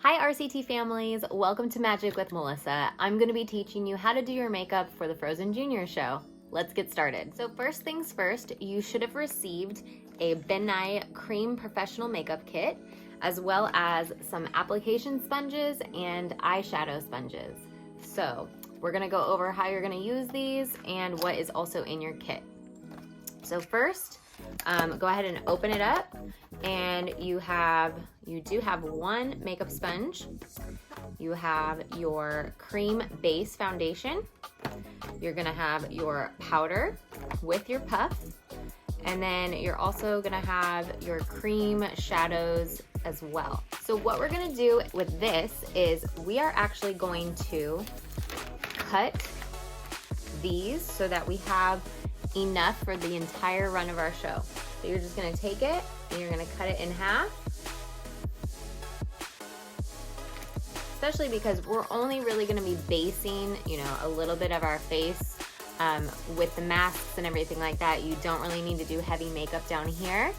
Hi RCT families, welcome to Magic with Melissa. I'm going to be teaching you how to do your makeup for the Frozen Junior show. Let's get started. So first things first, you should have received a Ben Nye Cream Professional Makeup Kit, as well as some application sponges and eyeshadow sponges. So we're going to go over how you're going to use these and what is also in your kit. So first, go ahead and open it up, and you do have one makeup sponge. You have your cream base foundation. You're gonna have your powder with your puff, and then you're also gonna have your cream shadows as well. So what we're gonna do with this is we are actually going to cut these so that we have enough for the entire run of our show. So you're just gonna take it and you're gonna cut it in half. Especially because we're only really gonna be basing, a little bit of our face with the masks and everything like that. You don't really need to do heavy makeup down here.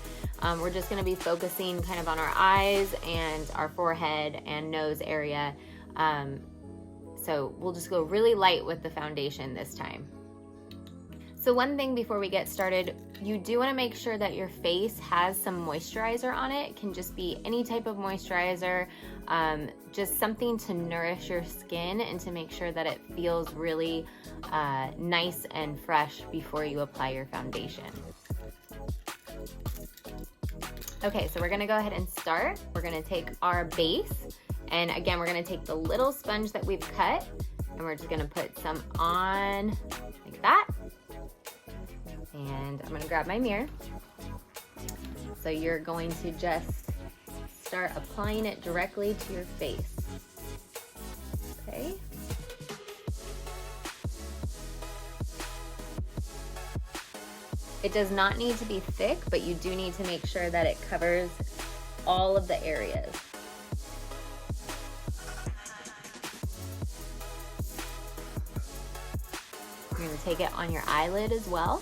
We're just gonna be focusing kind of on our eyes and our forehead and nose area. So we'll just go really light with the foundation this time. So one thing before we get started, you do want to make sure that your face has some moisturizer on it. It can just be any type of moisturizer, just something to nourish your skin and to make sure that it feels really nice and fresh before you apply your foundation. Okay, so we're gonna go ahead and start. We're gonna take our base, and again, we're gonna take the little sponge that we've cut, and we're just gonna put some on like that. And I'm gonna grab my mirror. So you're going to just start applying it directly to your face. Okay. It does not need to be thick, but you do need to make sure that it covers all of the areas. You're gonna take it on your eyelid as well.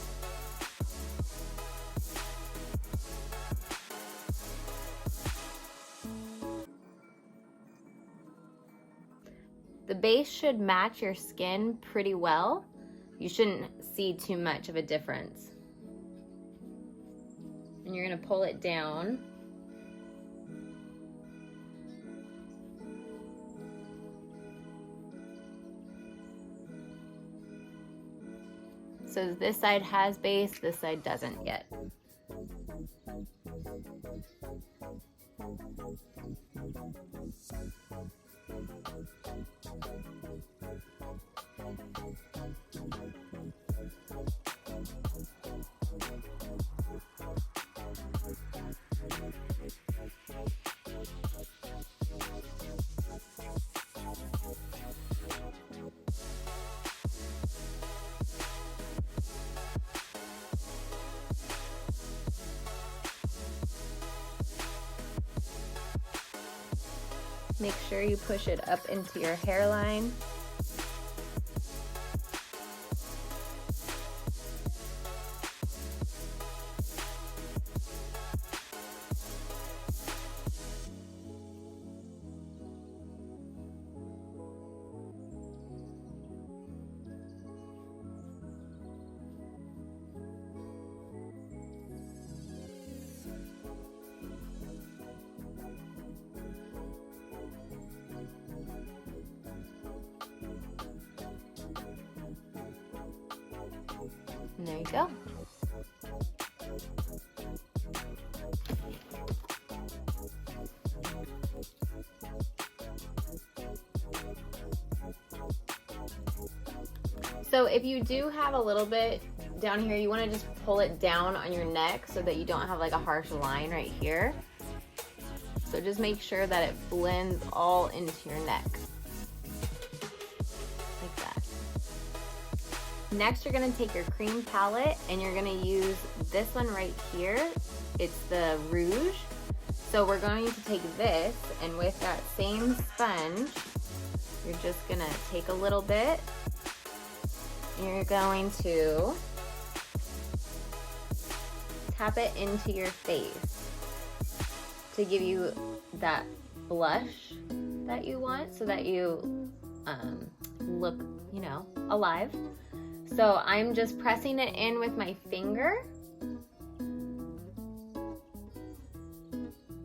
The base should match your skin pretty well. You shouldn't see too much of a difference. And you're gonna pull it down. So this side has base, this side doesn't yet. Make sure you push it up into your hairline. And there you go. So if you do have a little bit down here, you want to just pull it down on your neck so that you don't have like a harsh line right here. So just make sure that it blends all into your neck. Like that. Next, you're gonna take your cream palette and you're gonna use this one right here. It's the Rouge. So we're going to take this, and with that same sponge, you're just gonna take a little bit. You're going to tap it into your face to give you that blush that you want so that you look, you know, alive. So I'm just pressing it in with my finger.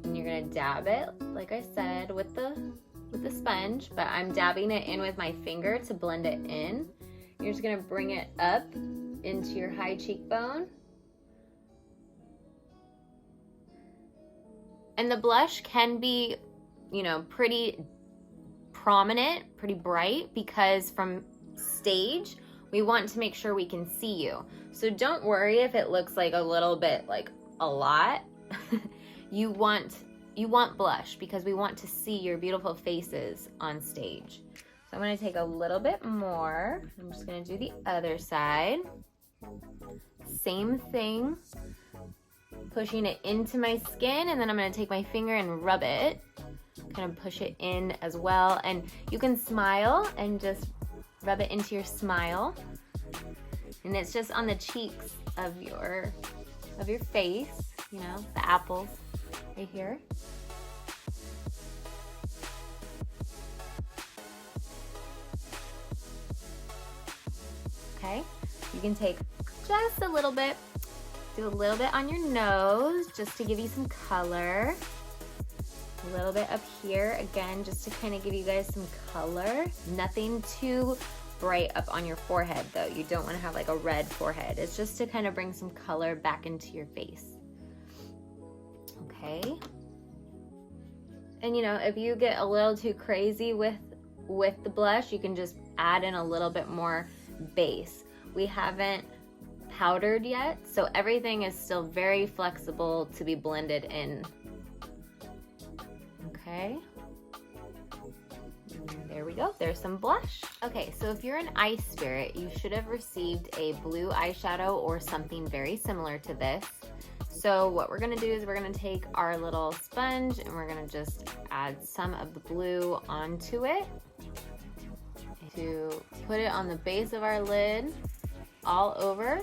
And you're gonna dab it, like I said, with the sponge, but I'm dabbing it in with my finger to blend it in. You're just gonna bring it up into your high cheekbone. And the blush can be, you know, pretty prominent, pretty bright, because from stage, we want to make sure we can see you. So don't worry if it looks like a little bit like a lot. You want blush because we want to see your beautiful faces on stage. So I'm gonna take a little bit more. I'm just gonna do the other side. Same thing. Pushing it into my skin, and then I'm gonna take my finger and rub it. Kind of push it in as well. And you can smile and just rub it into your smile. And it's just on the cheeks of your face, you know, the apples right here. Okay, you can take just a little bit, do a little bit on your nose just to give you some color. A little bit up here, again, just to kind of give you guys some color. Nothing too bright up on your forehead though. You don't want to have like a red forehead. It's just to kind of bring some color back into your face. Okay. And you know, if you get a little too crazy with the blush, you can just add in a little bit more base. We haven't powdered yet, so everything is still very flexible to be blended in. Okay. And there we go, there's some blush. Okay, so if you're an ice spirit, you should have received a blue eyeshadow or something very similar to this. So what we're gonna do is we're gonna take our little sponge and we're gonna just add some of the blue onto it to put it on the base of our lid all over.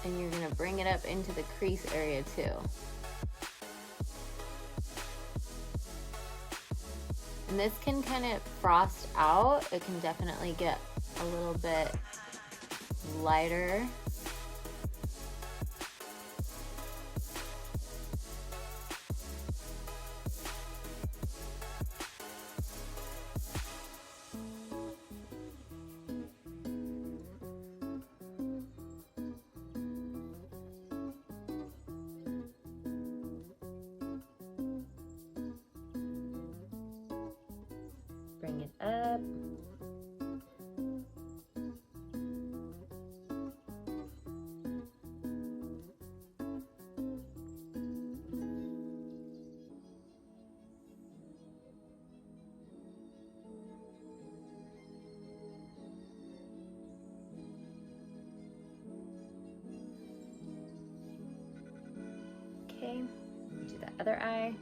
And you're gonna bring it up into the crease area too. And this can kind of frost out. It can definitely get a little bit lighter. Bring it up. Okay, do the other eye.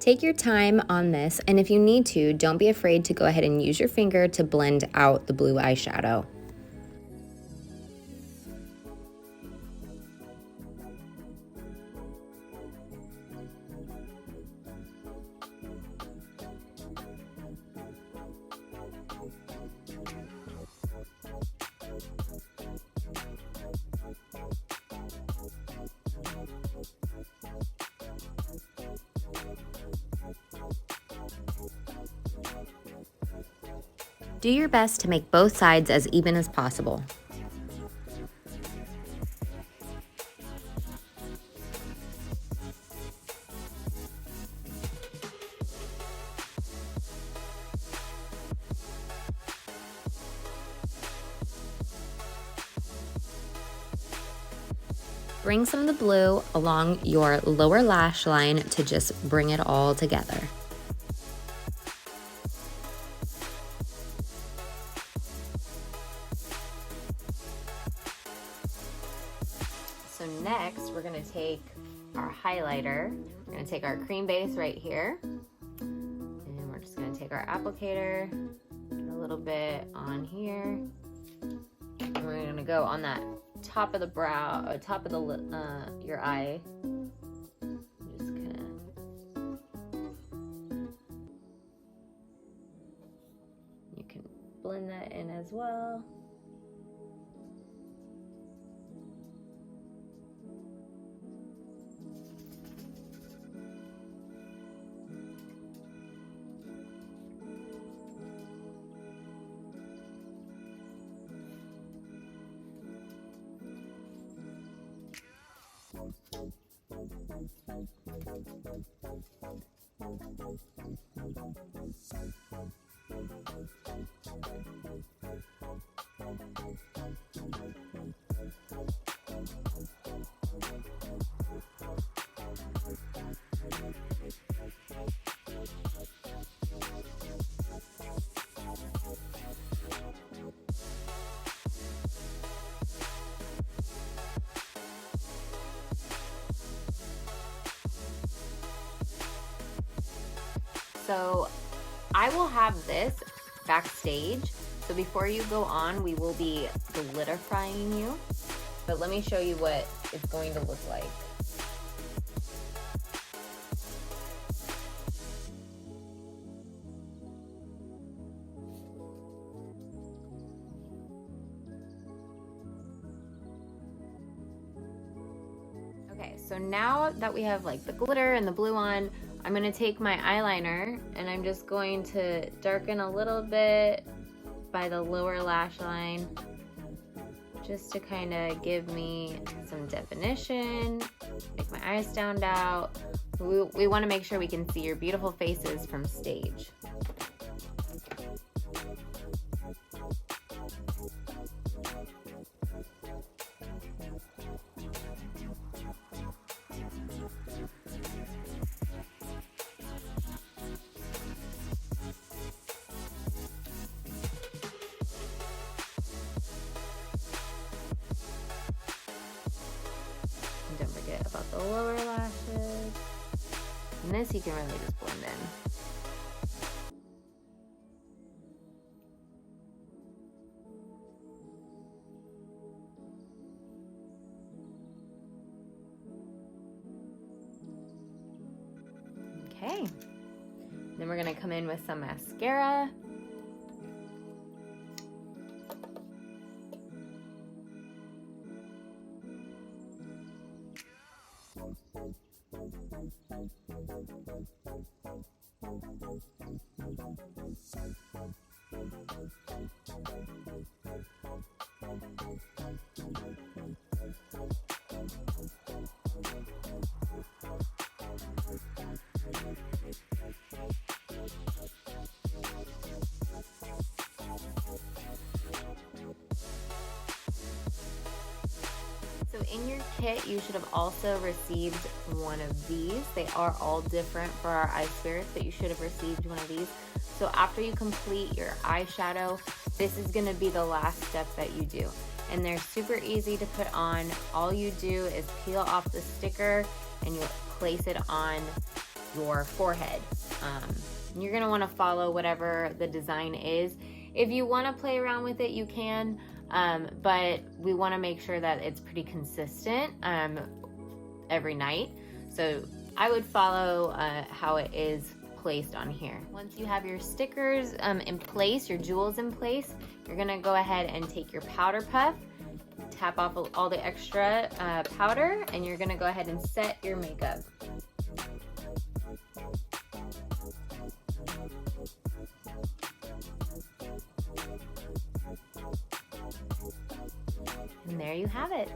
Take your time on this, and if you need to, don't be afraid to go ahead and use your finger to blend out the blue eyeshadow. Do your best to make both sides as even as possible. Bring some of the blue along your lower lash line to just bring it all together. So next, we're gonna take our highlighter. We're gonna take our cream base right here. And we're just gonna take our applicator, a little bit on here. And we're gonna go on that top of the brow, top of the your eye. Just kind of, you can blend that in as well. So I will have this backstage. So before you go on, we will be glitterifying you. But let me show you what it's going to look like. Okay, so now that we have like the glitter and the blue on, I'm gonna take my eyeliner and I'm just going to darken a little bit by the lower lash line just to kind of give me some definition, make my eyes stand out. We want to make sure we can see your beautiful faces from stage. Don't forget about the lower lashes. And this you can really just blend in. Okay. Then we're gonna come in with some mascara. So in your kit, you should have also received one of these. They are all different for our eye spirits, but you should have received one of these. So after you complete your eyeshadow, this is gonna be the last step that you do. And they're super easy to put on. All you do is peel off the sticker and you place it on your forehead. You're gonna wanna follow whatever the design is. If you wanna play around with it, you can. But we want to make sure that it's pretty consistent every night. So I would follow how it is placed on here. Once you have your stickers in place, your jewels in place, you're gonna go ahead and take your powder puff, tap off all the extra powder, and you're gonna go ahead and set your makeup. And there you have it.